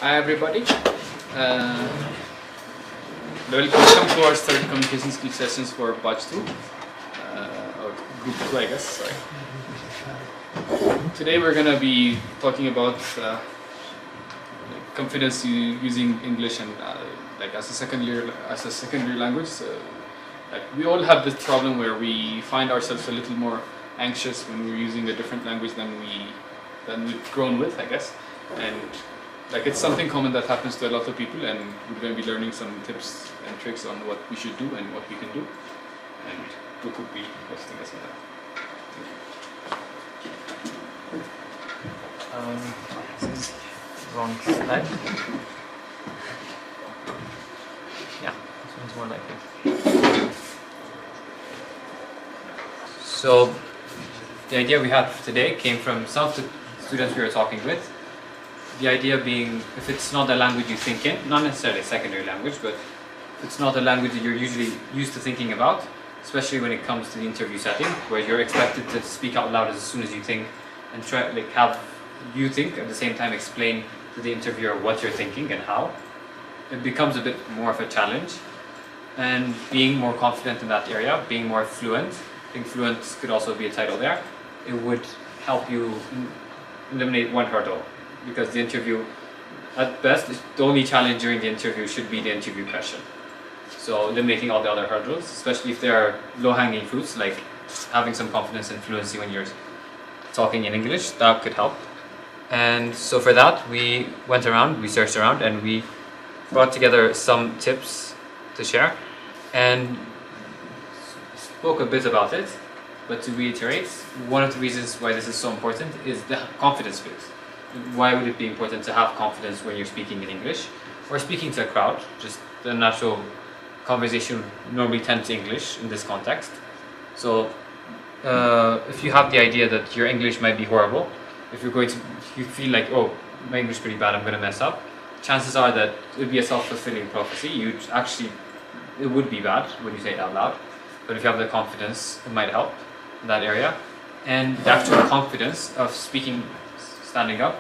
Hi everybody. Uh, Welcome to our third communication skill sessions for batch 2 or group 2, I guess. Sorry. Today we're gonna be talking about confidence using English and like as a secondary language. Like we all have this problem where we find ourselves a little more anxious when we're using a different language than we've grown with, I guess, and like it's something common that happens to a lot of people, and we're going to be learning some tips and tricks on what we should do and what we can do, and Brooke would be hosting us on that. This is wrong slide. Yeah, this one's more like it. So the idea we have today came from some of the students we were talking with. The idea being, if it's not a language you think in, not necessarily a secondary language, but if it's not a language that you're usually used to thinking about, especially when it comes to the interview setting, where you're expected to speak out loud as soon as you think, and try have you think at the same time explain to the interviewer what you're thinking and how, it becomes a bit more of a challenge. And being more confident in that area, being more fluent, I think fluent could also be a title there, it would help you eliminate one hurdle. Because the interview, at best, the only challenge during the interview should be the interview question. So eliminating all the other hurdles, especially if there are low-hanging fruits, like having some confidence and fluency when you're talking in English, that could help. And so for that, we went around, we searched around, and we brought together some tips to share, and spoke a bit about it. But to reiterate, one of the reasons why this is so important is the confidence bit. Why would it be important to have confidence when you're speaking in English or speaking to a crowd? Just the natural conversation normally tends to English in this context. So if you have the idea that your English might be horrible, if you feel like, oh, my English is pretty bad, I'm going to mess up, chances are that it would be a self-fulfilling prophecy. It would be bad when you say it out loud, but if you have the confidence, it might help in that area. And the actual confidence of standing up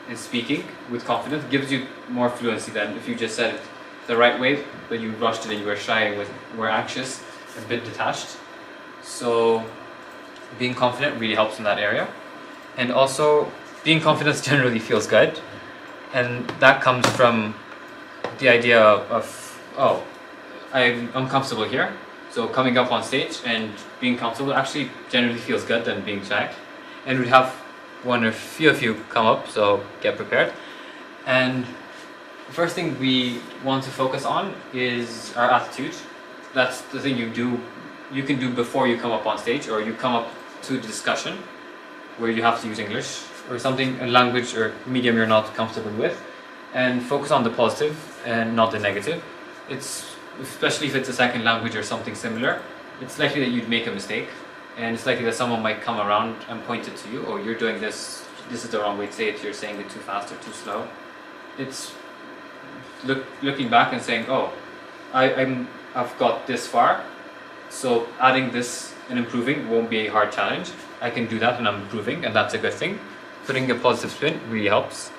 and speaking with confidence gives you more fluency than if you just said it the right way, but you rushed it and you were shy, were anxious, a bit detached. So being confident really helps in that area. And also being confident generally feels good, and that comes from the idea of, oh, I'm uncomfortable here, so coming up on stage and being comfortable actually generally feels good than being shy. And we have one or few of you come up, so get prepared. And the first thing we want to focus on is our attitude. That's the thing you can do before you come up on stage, or you come up to the discussion where you have to use English or something, a language or medium you're not comfortable with, and focus on the positive and not the negative. Especially if it's a second language or something similar, it's likely that you'd make a mistake. And it's likely that someone might come around and point it to you, oh, you're doing this is the wrong way to say it, you're saying it too fast or too slow. It's looking back and saying, oh, I've got this far, so adding this and improving won't be a hard challenge. I can do that and I'm improving, and that's a good thing. Putting a positive spin really helps.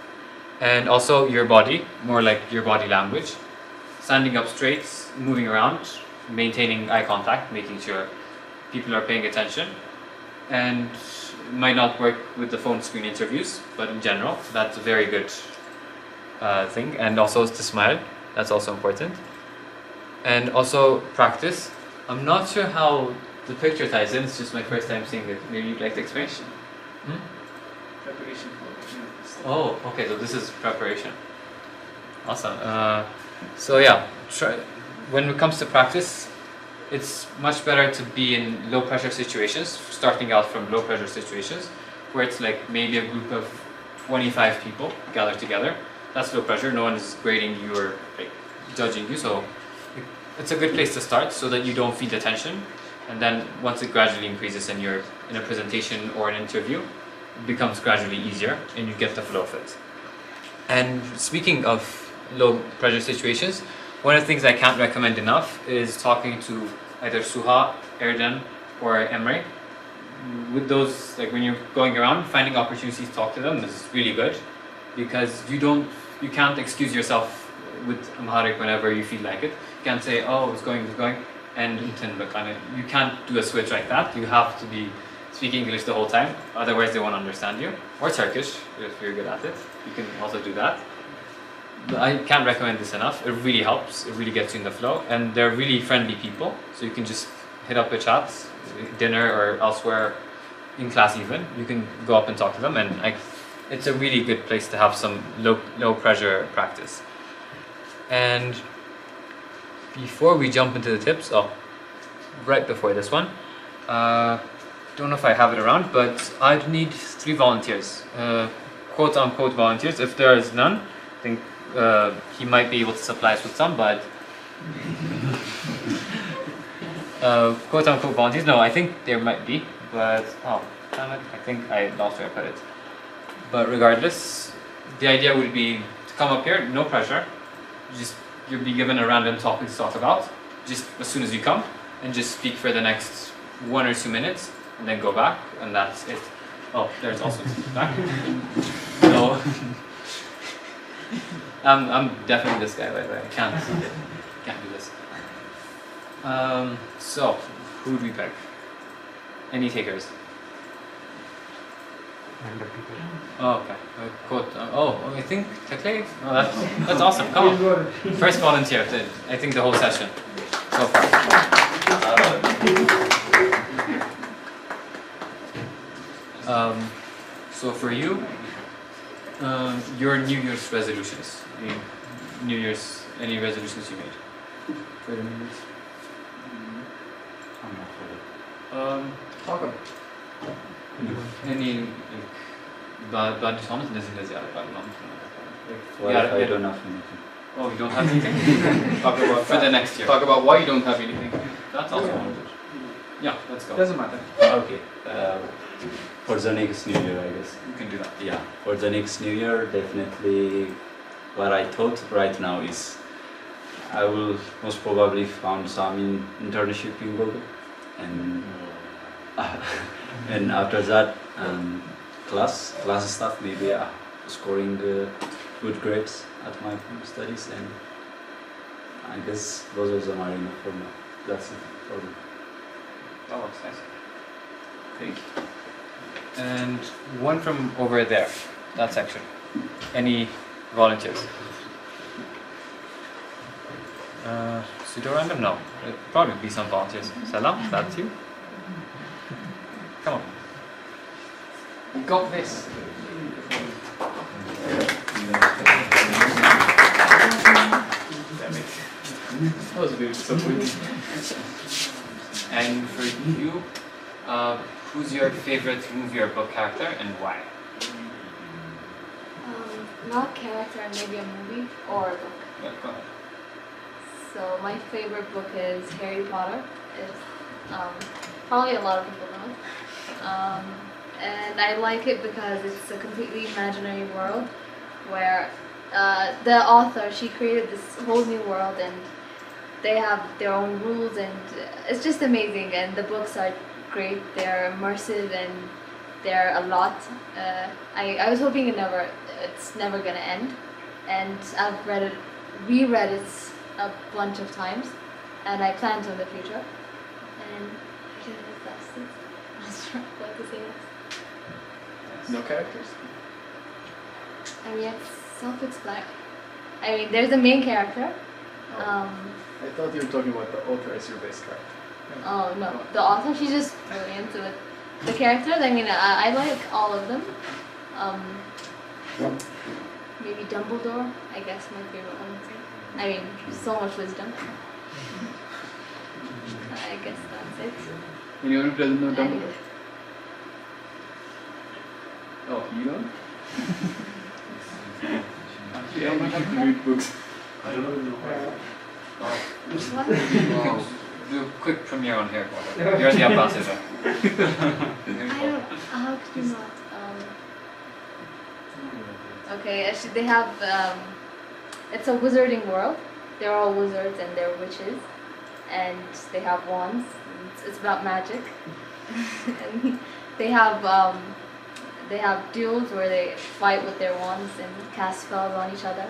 And also your body, more like your body language. Standing up straight, moving around, maintaining eye contact, making sure people are paying attention, and it might not work with the phone screen interviews, but in general, that's a very good thing. And also to smile, that's also important. And also practice. I'm not sure how the picture ties in, it's just my first time seeing it. Maybe you'd like to explain? Preparation. Oh, okay, so this is preparation. Awesome. So yeah, when it comes to practice, it's much better to be in low pressure situations, starting out from low pressure situations, where it's like maybe a group of 25 people gathered together. That's low pressure, no one is grading you or like judging you, so it's a good place to start so that you don't feel the tension. And then once it gradually increases and you're in a presentation or an interview, it becomes gradually easier and you get the flow of it. And speaking of low pressure situations, one of the things I can't recommend enough is talking to either Suha, Erden, or Emre. With those, like when you're going around, finding opportunities to talk to them is really good, because you you can't excuse yourself with Amharic whenever you feel like it. You can't say, oh, it's going, and you can't do a switch like that. You have to be speaking English the whole time, otherwise they won't understand you. Or Turkish, if you're good at it. You can also do that. But I can't recommend this enough. It really helps. It really gets you in the flow. And they're really friendly people, so you can just hit up a chat, dinner or elsewhere, in class even. You can go up and talk to them, and it's a really good place to have some low pressure practice. And before we jump into the tips, right before this one, don't know if I have it around, but I'd need 3 volunteers, quote unquote volunteers. If there is none, I think he might be able to supply us with some, but quote unquote volunteers, no, I think there might be, but damn it, I think I lost where I put it. But regardless, the idea would be to come up here, no pressure, you'll be given a random topic to talk about, just as soon as you come, and just speak for the next 1 or 2 minutes, and then go back, and that's it. Oh, there's also back. So, I'm definitely this guy, by the way. I can't do this. So, who would we pick? Any takers? Oh, okay. I think Taklif. Oh, that's awesome. Come on. First volunteer. I think the whole session so far. So for you, your New Year's resolutions. Any resolutions you made for the New Year's? Talk about Any بعد شلون تنزل زيادة بعد ما What if I don't have anything? Oh, you don't have anything? talk about For the next year. Talk about why you don't have anything. That's also one of it. Yeah, let's go. Doesn't matter. Okay. For the next New Year, I guess. You can do that. Yeah. For the next New Year, definitely what I thought right now is I will most probably found some internship in Google, and and after that class stuff, maybe scoring good grades at my studies, and I guess those are the marina for me. That's it for me. That looks nice. Thank you. And one from over there, that section. Any volunteers? Pseudo random? No. It'd probably be some volunteers. Salam, that's you. Come on. We got this. That was a bit disappointing. And for you, who's your favorite movie or book character and why? Not character, maybe a movie or a book. Yeah, go ahead. So my favorite book is Harry Potter. It's probably a lot of people know. And I like it because it's a completely imaginary world where the author, she created this whole new world, and they have their own rules, and it's just amazing, and the books are great. They're immersive and they're a lot. I was hoping it's never gonna end, and I've reread it a bunch of times, and I plan to in the future. And I guess that's it. I was trying to say this. No characters. I mean, it's self-explanatory. I mean, there's a main character. I thought you were talking about the author as your base character. Oh no, the author, she's just brilliant with the characters. I mean, I like all of them. Maybe Dumbledore, I guess my favorite one. I mean, so much wisdom. I guess that's it. Anyone who doesn't know I mean, Dumbledore? Oh, you don't? Actually, I might have to read books. I don't know. what? Wow. Do a quick premiere on Harry Potter. You're the ambassador. How could you not? Okay, actually they have, it's a wizarding world. They're all wizards and they're witches. And they have wands. It's about magic. And they have, they have duels where they fight with their wands and cast spells on each other.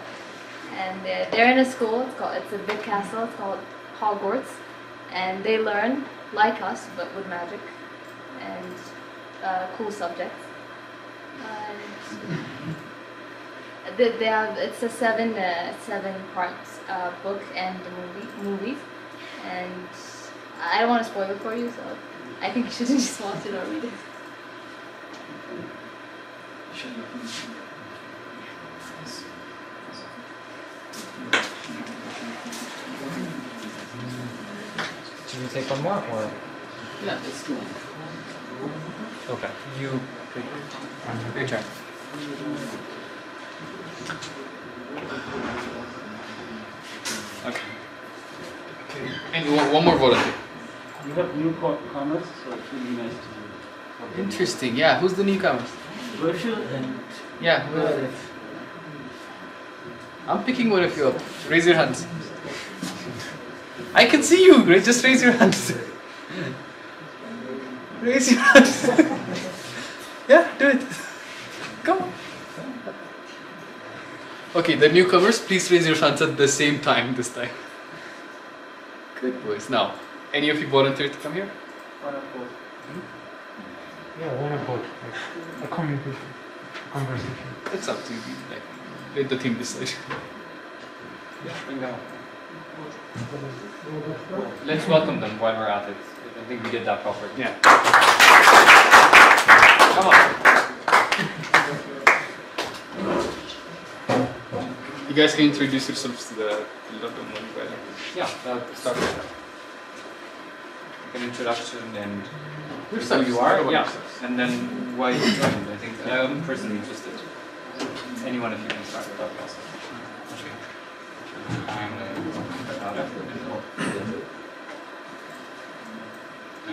And they're in a school. It's a big castle. It's called Hogwarts, and they learn like us but with magic and cool subjects. They have it's a seven parts book and movies, and I don't want to spoil it for you, so I think you should just watch it or read it. Should we take one more or? Yeah, let's do one. Okay. You. Your turn. Okay. And one more volunteer. You have newcomers, so it will be nice to have them. Interesting. Yeah. Who's the newcomers? Virtual and Yeah. I'm picking one of you up. Raise your hands. I can see you. Just raise your hands. Raise your hands. Yeah, do it. Come on. Okay, the newcomers, please raise your hands at the same time this time. Good boys. Now, any of you volunteer to come here? one of both. Yeah, one of both. Like a communication, conversation. It's up to you. Like, let the team decide. Let's welcome them while we're at it. I think we did that properly. Yeah. Come on. You guys can introduce yourselves to the London one better. Yeah, start with that. Like an introduction and who Yourselves, you are, everyone yeah, yourselves. and then why you joined. I think I'm personally interested. Anyone of you can start with that also.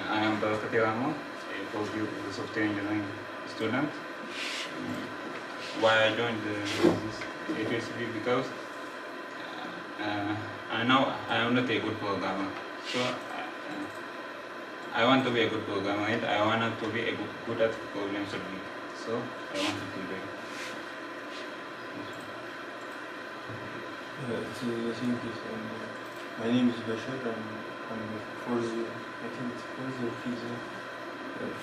I am Bharat Ramo, a software engineering student. Why I joined this ATSB because I know I am not a good programmer. So I want to be a good programmer and I want to be a good at problem solving. So I want to do that. My name is Bashar. I'm fourth year. I think it's fourth or fifth year.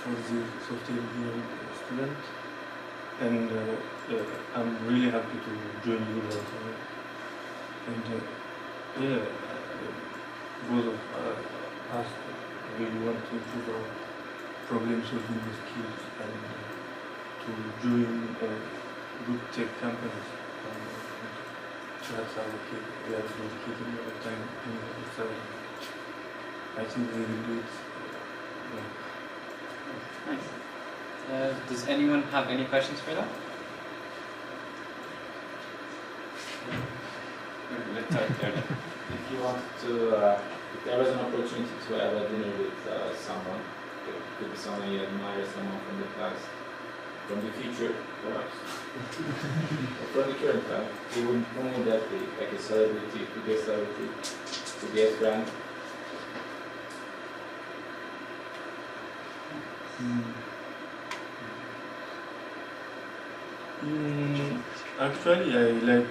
Fourth year software engineering student, and I'm really happy to join you all. And yeah, both of us really want to improve our problem solving skills and to join good tech companies. That's our kid. We are dedicating our time in it. I think we will do it. Nice. Does anyone have any questions for that? Let's start there. If you want to, if there was an opportunity to have a dinner with someone, it could be someone you admire, someone from the past, from the future, perhaps, or from the current time, who would that be? Like a celebrity, could be a celebrity, could be a friend. Actually, I like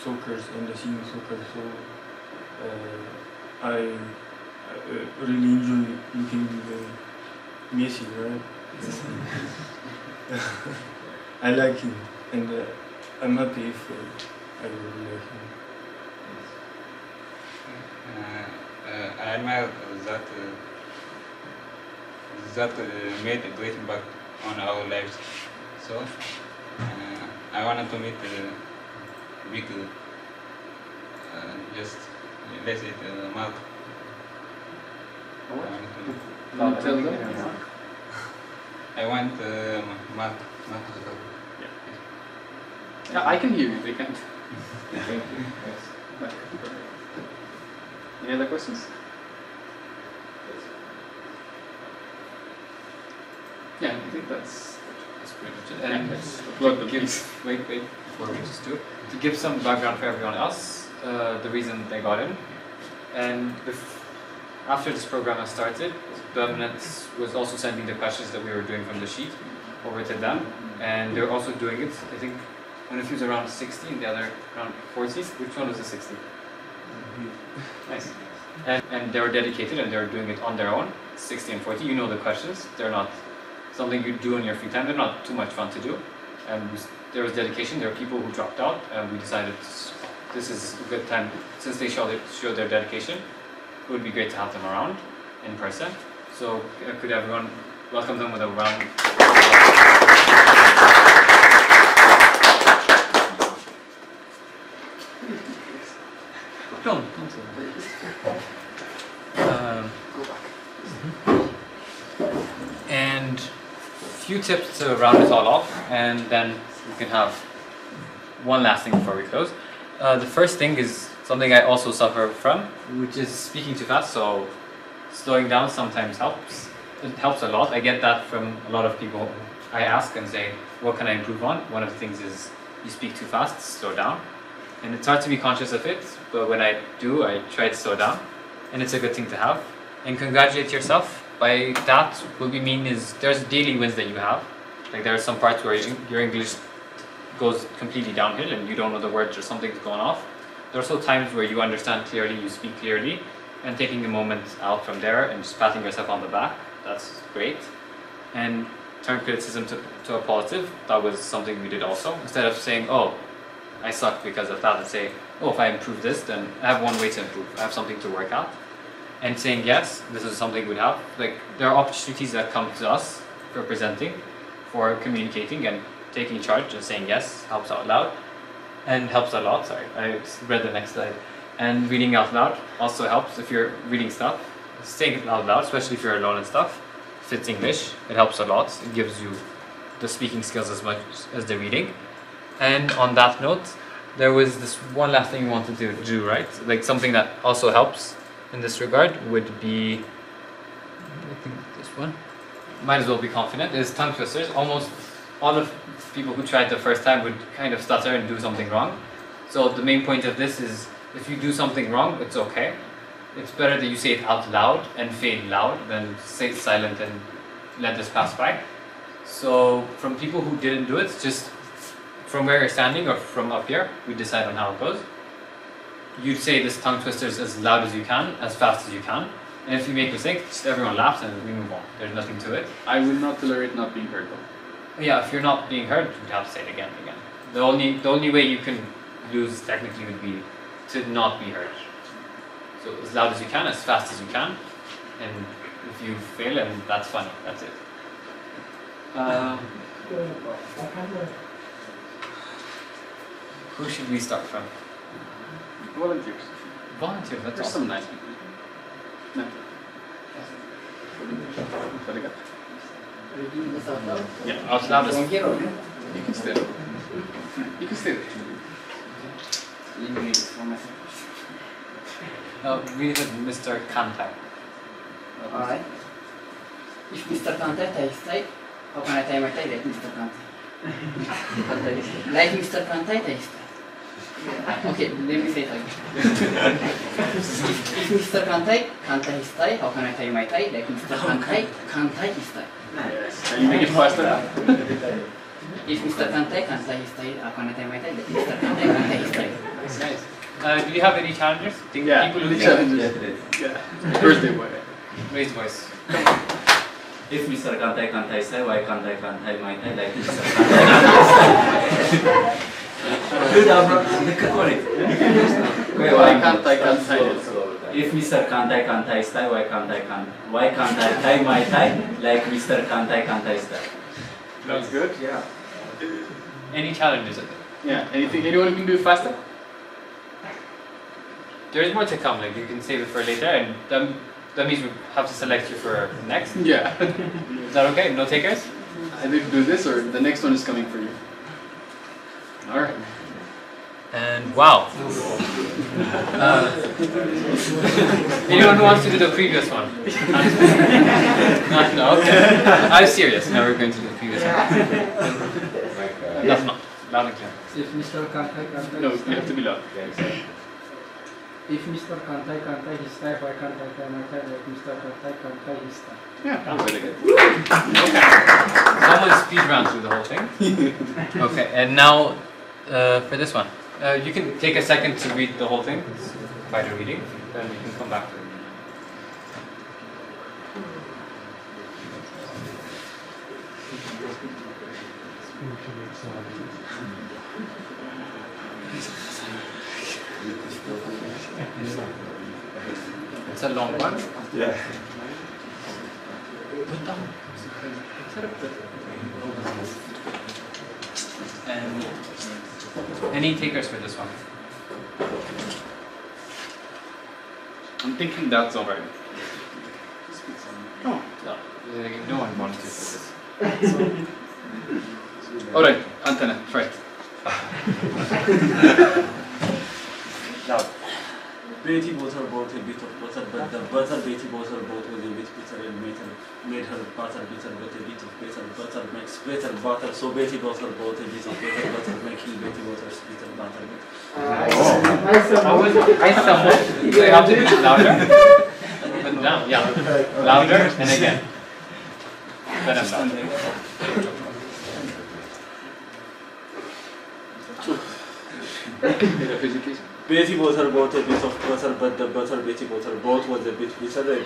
soccer and seeing soccer, so I really enjoy looking Messi, right? I like him, and I'm happy if I really like him. I admire that made a great impact on our lives. So I wanted to meet big, just let's say Mark. Tell them. I want Mark. Yeah, I can hear you. They can't. Thank you. Yes. Any other questions? Yeah, I think that's pretty much it. And let's applaud them, please. wait, before we just do it. To give some background for everyone else, the reason they got in, and after this program has started, Dominance was also sending the questions that we were doing from the sheet over to them. and they're also doing it. I think one of you is around 60 and the other around 40. Which one was the 60? Nice. And they were dedicated and they were doing it on their own, 60 and 40. You know the questions. They're not something you do in your free time. They're not too much fun to do. And there was dedication. There were people who dropped out, and we decided this is a good time, since they showed their dedication, it would be great to have them around in person. So could everyone welcome them with a round? Don't and few tips to round it all off, and then we can have one last thing before we close. The first thing is something I also suffer from, which is speaking too fast. So slowing down sometimes helps. It helps a lot. I get that from a lot of people. I ask and say, what can I improve on? One of the things is you speak too fast, slow down. And it's hard to be conscious of it, but when I do, I try to slow down. And it's a good thing to have. And congratulate yourself. By that, what we mean is there's daily wins that you have. Like there are some parts where your English goes completely downhill and you don't know the words or something's going off. There are also times where you understand clearly, you speak clearly, and taking a moment out from there and just patting yourself on the back, that's great. And turn criticism to a positive. That was something we did also. Instead of saying, oh, I suck because of that, and say, oh, if I improve this, then I have one way to improve. I have something to work at. And saying, yes, this is something we'd have. Like, there are opportunities that come to us for presenting, for communicating and taking charge, and saying yes helps out loud and helps a lot. Sorry, I read the next slide. And reading out loud also helps if you're reading stuff. Saying it out loud, especially if you're alone and stuff. If it's English, it helps a lot. It gives you the speaking skills as much as the reading. And on that note, there was this one last thing we wanted to do, right? Like something that also helps in this regard would be, I think this one, might as well be confident, is tongue twisters. Almost all of people who tried the first time would kind of stutter and do something wrong. So the main point of this is, if you do something wrong, it's okay. It's better that you say it out loud and fade loud than say it silent and let this pass by. So from people who didn't do it, just from where you're standing or from up here, we decide on how it goes. You'd say this tongue twisters as loud as you can, as fast as you can. And if you make mistakes, just everyone laughs and we move on. There's nothing to it. I will not tolerate not being heard though. Yeah, if you're not being heard, you'd have to say it again and again. The only way you can lose technically would be to not be heard. So as loud as you can, as fast as you can. And if you fail, and that's funny, that's it. Who should we start from? Volunteers. Volunteers, that's There's awesome. some nice people. No. Yeah, Out loud as you can stay. You can stay. read it, Mr. Kantai. Alright. If Mr. Kantai takes time, how can I tie my tie like Mr. Kantai? Like Mr. Kantai takes time. Okay, let me say it again. if Mr. Kantai his tie, how can I tie my tie like Mr. Kantai his tie? Can you make it faster? If Mr. Kantai his tie, how can I tie my tie like Mr. Kantai his tie? That's nice. Do you have any challenges? Yeah, People who challenges. Yeah. Birthday boy. Raise voice. If Mr. Kantai his tie, why can't I my tie like Mr. Why can't I If Mr. Kantai his tie, why can't I tie my tie like Mr. Kantai his tie? That's good. Yeah. Any challenges? Yeah. Anyone can do it faster? There's more to come, like you can save it for later, and that means we have to select you for next. Yeah. Is that okay? No takers? Either do this or the next one is coming for you. Alright. And wow. Anyone who wants to do the previous one? No, okay. I'm serious. Now we're going to do the previous one. That's not loud and clear. If Mr. Kantai No, you have to be loud. If Mr. Kantai Kantai his type, why can't I tie my tie like Mr. Kantai Kantai his type? Yeah, that was really good. Okay. Someone speed ran through the whole thing. Okay, and now for this one, you can take a second to read the whole thing. It's quite a reading. Then we can come back to it. It's a long one. Yeah. And any takers for this one? I'm thinking that's alright. No, no one wanted to for this. Alright, antenna, right. Now, Betty butter bought a bit of butter, but the butter Betty butter bought was a bit bitter and made her butter bitter, but a bit of bitter butter makes better butter. So Betty butter bought a bit of bitter butter, making Betty butter's bitter butter. I stumbled. So you have to do it louder. But down, yeah. Louder and again. Then I'm louder. Betty butter bought a bit of butter, but the butter Betty butter bought was a bit bitter and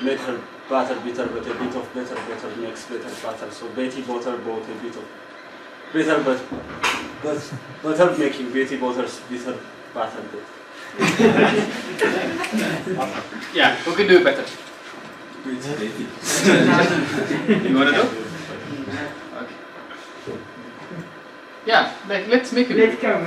made her butter bitter, but a bit of bitter butter makes better butter. So Betty butter bought a bit of bitter, but butter making Betty butter's bitter butter. Yeah, who can do it better? You want to do? Okay. Yeah, like let's make it. Let's come.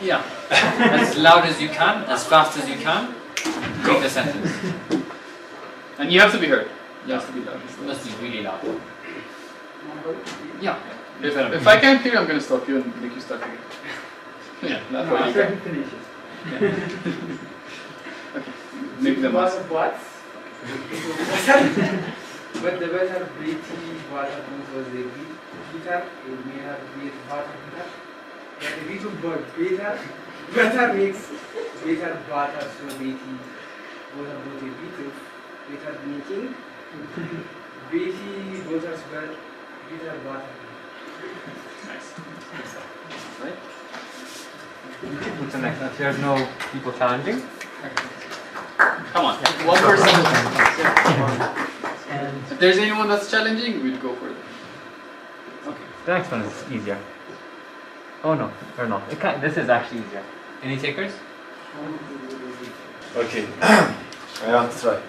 Yeah. As loud as you can, as fast as you can, read the sentence. And you have to be heard. You have to be loud. It must be really loud. Yeah. If I can't hear you, I'm going to stop you and make you start again. Yeah, that's why you can. Okay, make them ask. What? But the better Betty water was a bit bitter, it made her bit water bitter. But a bit of better makes better butter, so Betty water was a bit of better making. Betty waters bitter butter. Nice. Right? What's the next one? If there's no people challenging. Come on, one person. If there's anyone that's challenging, we'll go for it. Okay. The next one is easier. Oh no, or not. It can't, this is actually easier. Any takers? Okay. I want to try.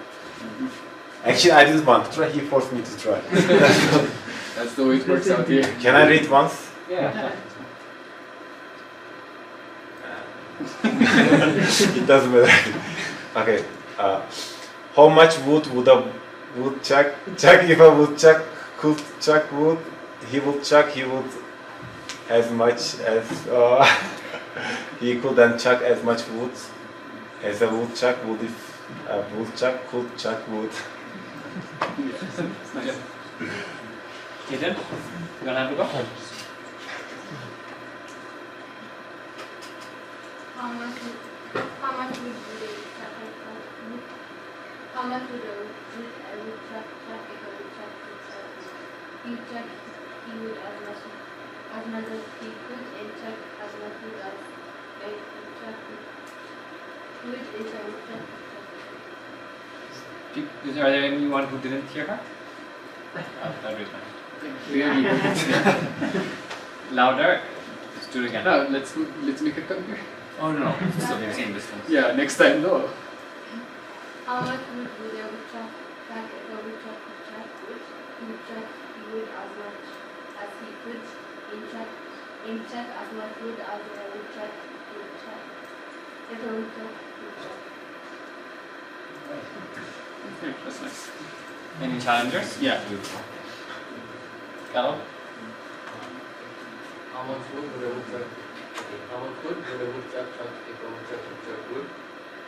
Actually, I didn't want to try. He forced me to try. That's the way it works out here. Can I read once? Yeah. It doesn't matter. Okay. How much wood would a woodchuck chuck if a woodchuck could chuck wood? He would as much as he could and chuck as much wood as a woodchuck would if a woodchuck could chuck wood. Yeah. Ethan, you gonna have to go? How much would they chuck? How much would a woodchuck chuck if a woodchuck could chuck? He chuck, he would as much as he could, and chuck as much wood as a woodchuck could. Wood is a woodchuck could chuck. Are there anyone who didn't hear her? I'll raise my hand. Louder. Let's do it again. No, let's make it come here. Oh no, it's still the same distance. Yeah, next time, no. How much wood would a woodchuck chuck if a woodchuck could chuck? He would chuck wood as much as he could, and chuck as much wood as a woodchuck could chuck. If a woodchuck could chuck. Okay, that's nice. Any challengers? Yeah. Carol? How much wood would a woodchuck chuck if a woodchuck could chuck wood?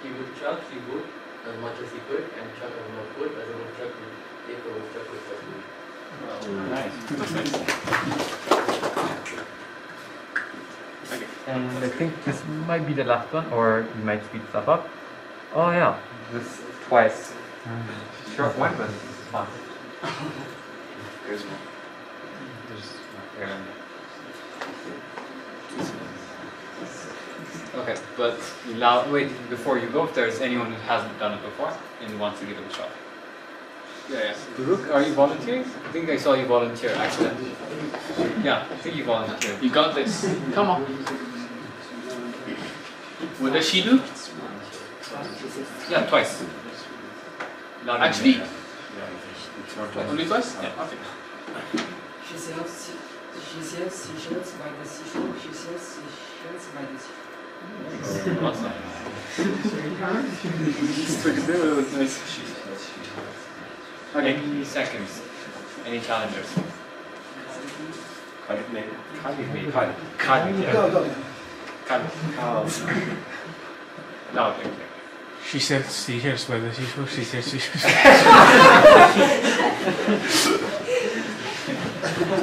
He would chuck wood as much as he could, and chuck as much wood as a woodchuck could if a woodchuck could chuck wood. Nice. And I think this might be the last one, or you might speed stuff up. Oh yeah, this twice. Short one, but fun. There's one. Okay, but now wait before you go. If there's anyone who hasn't done it before and wants to give it a shot. Yeah. Baruch, are you volunteering? I think I saw you volunteer accidentally. Yeah, I think you volunteered. You got this. Come on. What does she do? Yeah, twice. Actually, only twice? Yeah. Okay. She sells seashells by the seashore. She sells seashells by the seashore. Awesome. Nice. Okay. Any seconds? Any challengers? No, okay. She sells seashells by the seashore. She sells seashells.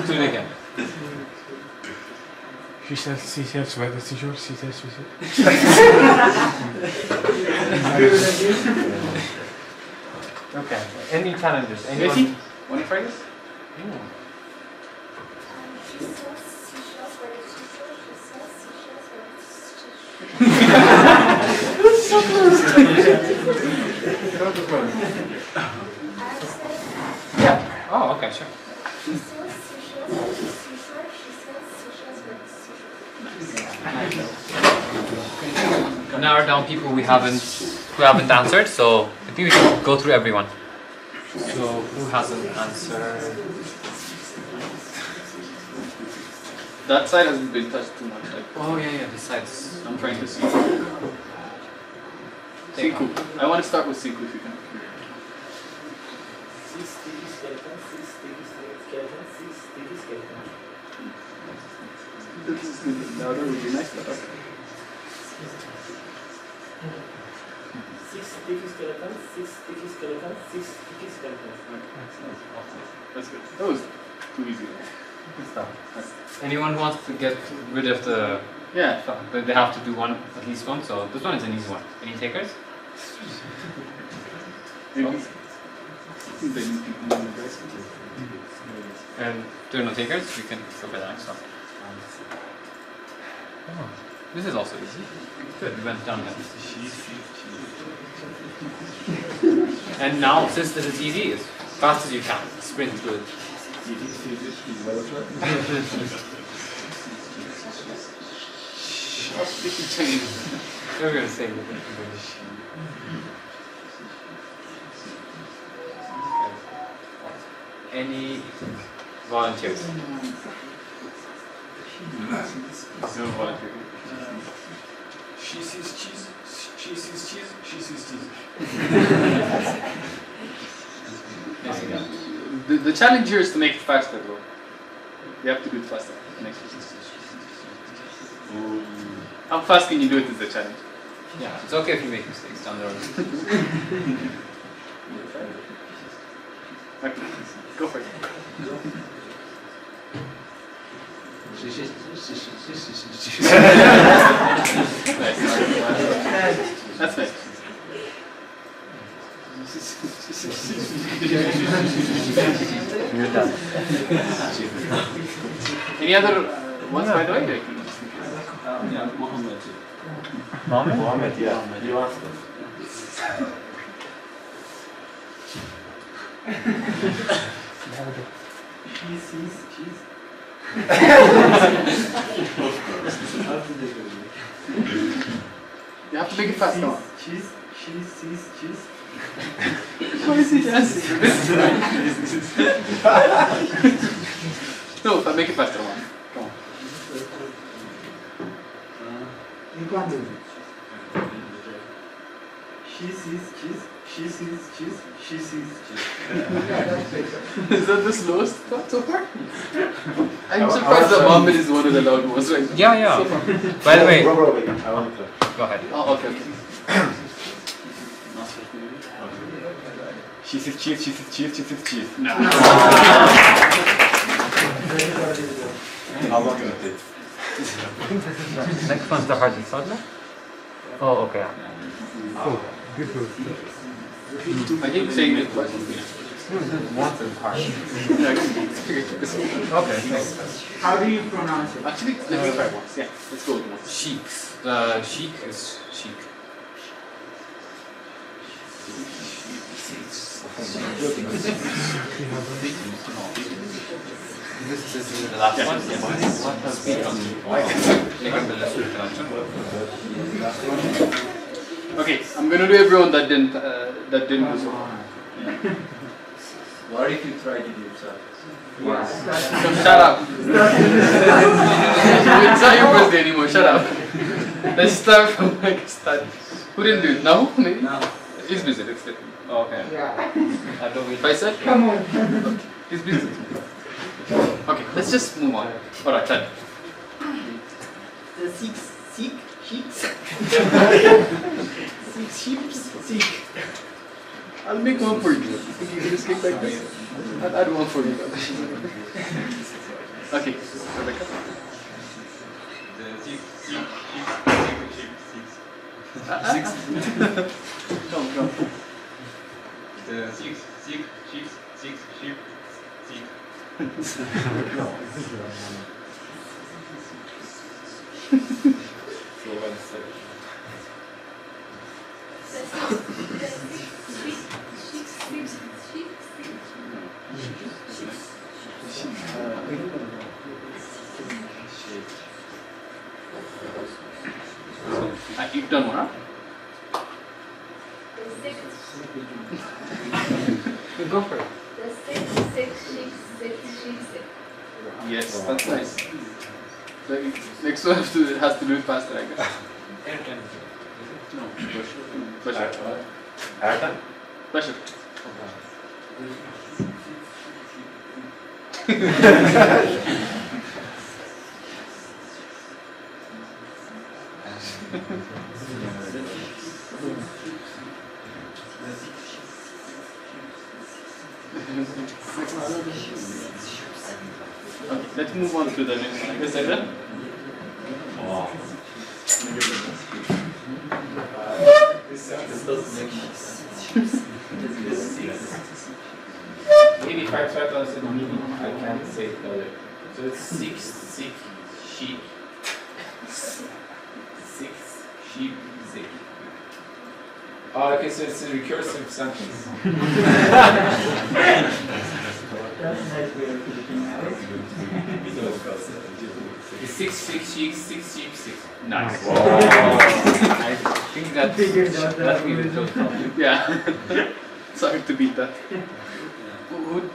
Do it again. She sells seashells by the seashore. She sells seashells. Okay. Any challenges? Betty, Anyone? want to try this? She sells seashells by the seashore. She sells seashells by the seashore. So close. Yeah. Oh, okay, sure. She sells seashells by the seashore. She sells seashells by the seashore. Narrow down people who haven't answered, so I think we should go through everyone. So who hasn't answered? That side hasn't been touched too much. Like, Oh yeah, this side's. I'm trying to see. Siku. I want to start with Siku if you can. 6 sticky skeletons, 6 sticky skeletons, 6 sticky skeletons. This is louder would be nice, but okay. 6 sticky skeletons, 6 sticky skeletons, 6 sticky skeletons. That's good. That was too easy. Good stuff. Anyone who wants to get rid of the but they have to do one, at least one. So this one is an easy one. Any takers? Maybe. And there are no takers. We can go for the next one. Oh, this is also easy. Good. We went down there. And now, since this is easy, as fast as you can, sprint through it. We're going to say any volunteers? No volunteer. She sees cheese. She sees cheese. She sees cheese. The challenge here is to make it faster, though. You have to do it faster. How fast can you do it is the challenge. Yeah, it's okay if you make mistakes down the road. Okay, go for it. That's nice. You're done. Any other ones, by the way? Yeah, Mohammed. Mohammed? Mohammed, yeah. You asked him. She sees cheese. You have to make it fast now. Cheese. She sees cheese. Why is he dancing? No, if I make it faster, one. Come on. She sees cheese. She sees cheese. She sees cheese. Is that the slowest part so far? I'm surprised that Mohammed is one of the loud ones right now. Yeah, yeah. So far. By the way, I want to. go ahead. Oh, okay. She says cheese, she says cheese, she says cheese. No. How long is it? I think this is the next one's the hard and soft? Oh, okay. I keep saying it twice. Once is hard. Okay. How do you pronounce it? Actually, let me try once. Yeah, let's go with once. Sheiks. Sheik is sheik. This is the last one. What has been Okay, I'm gonna do everyone that didn't do so. What if you tried it yourself? Shut up. It's not your birthday anymore. Shut up. Let's start from like start. Who didn't do it? No, maybe. No. He's busy. Let's get him. Oh, okay. Yeah. I don't wait. Faisal? Come on. Okay. He's busy. Okay, let's just move on. All right, Ted. The six sheeps. Six. I'll make one for you. You can just get back to me. I'll add one for you. Okay, Rebecca. Six. Come. The six sheep. You've done one, huh? Go for it. Yes, that's nice. The next one has to do it faster, I guess. No, Bashar. Bashar. Okay, let's move on to the next one. I guess I done? This doesn't make sense. Maybe if I try to answer the meaning, I can't say it better. So it's six sheep. Six sheep, sick. Oh, okay, so it's a recursive sentence. It's six sheep, six. Nice. I think that's that we will close. Yeah. Sorry to beat that. Who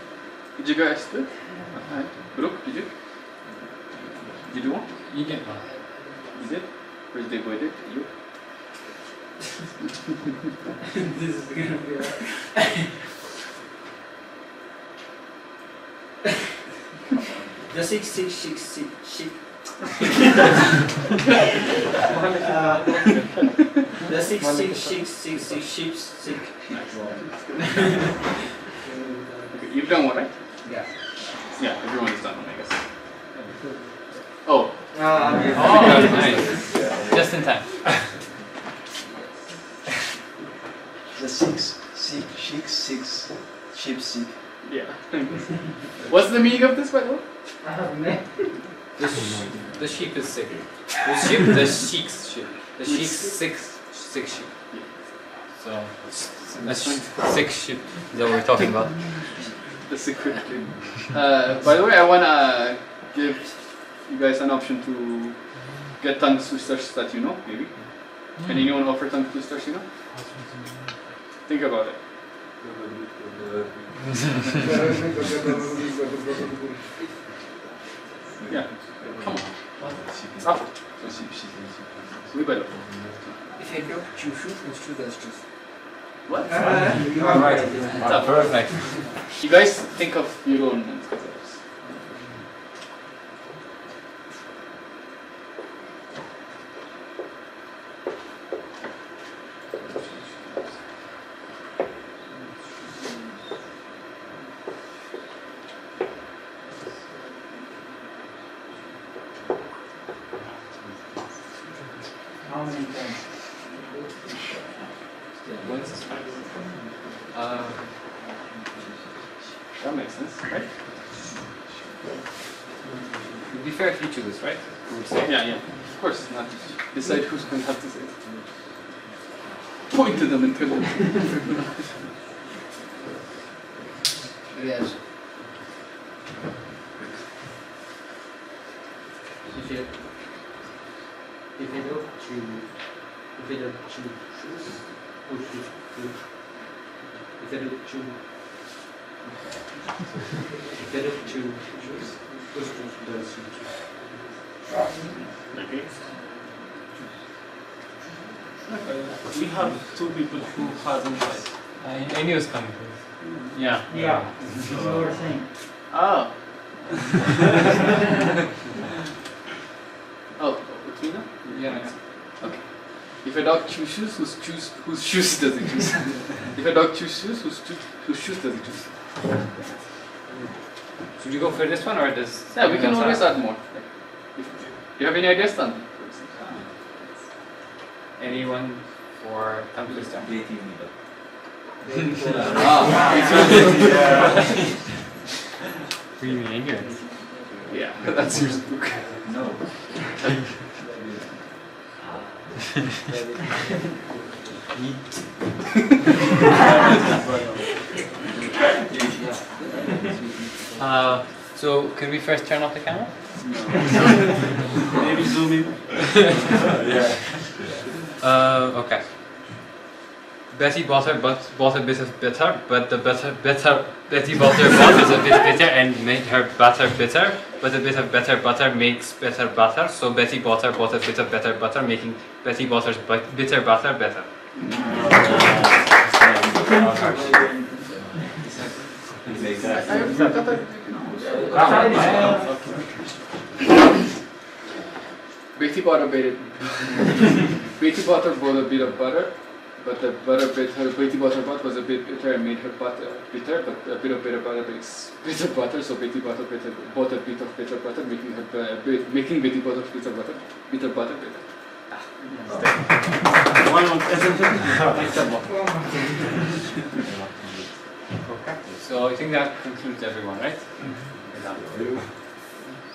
did you guys do it? Brooke, did you? Did you do one? You get one. You did? Where's the boy did? You? This is gonna be the six sheep. The six sheep sick. Okay, you've done one, right? Yeah. Yeah, everyone has done one, I guess. Oh. Oh, nice. Just in time. The six sheep sick. Yeah. What's the meaning of this, by the way? The sheep is sick. The sheik's sheep. The sheik's six sheep. So, the six sheep is what we're talking about. The secret thing. By the way, I wanna give you guys an option to get tongue twisters that you know, maybe. Can anyone offer tongue twisters you know? Think about it. Yeah. Come on. Up. We better. If I go to shoot, that's just. What? Alright. Perfect. You guys think of your own ones. many times? Once is fine. That makes sense, right? It'd be fair if you choose this, right? We would say. Yeah, of course. Not decide who's going to have to say it. Point to them and tell them. Yes. If you don't choose shoes, who should choose? If you don't choose shoes, whose shoes does you choose? Okay. We have two people who hasn't tried. I knew it was coming. Yeah. Yeah. That's what we're saying. Oh. Oh, it's me now? Yeah. Okay. If a dog choose shoes, whose shoes does it choose? If a dog choose shoes, whose shoes does it choose? Should you go for this one or this? Yeah, we can always add more. If you have any ideas, then. Anyone for tongue twister? Really ignorant. Yeah, that's your book. No. So can we first turn off the camera? Maybe zoom in. Okay. Betty bought a bit of butter, but the Betty bought her butter is a bit bitter and made her butter bitter. But a bit of better butter makes better butter. So Betty bought a bit of better butter, making Betty Botter's bitter butter better. Betty bought a bit of butter, but the Betty Butter was a bit bitter and made her butter bitter, but a bit of bitter butter makes bitter butter, so Betty bought a bit of bitter butter, making Betty Butter's bitter butter bitter. So I think that concludes everyone, right?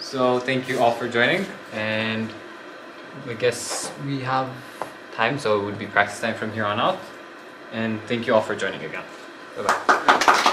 So thank you all for joining, and I guess we have time, so it would be practice time from here on out. And thank you all for joining again. Bye-bye.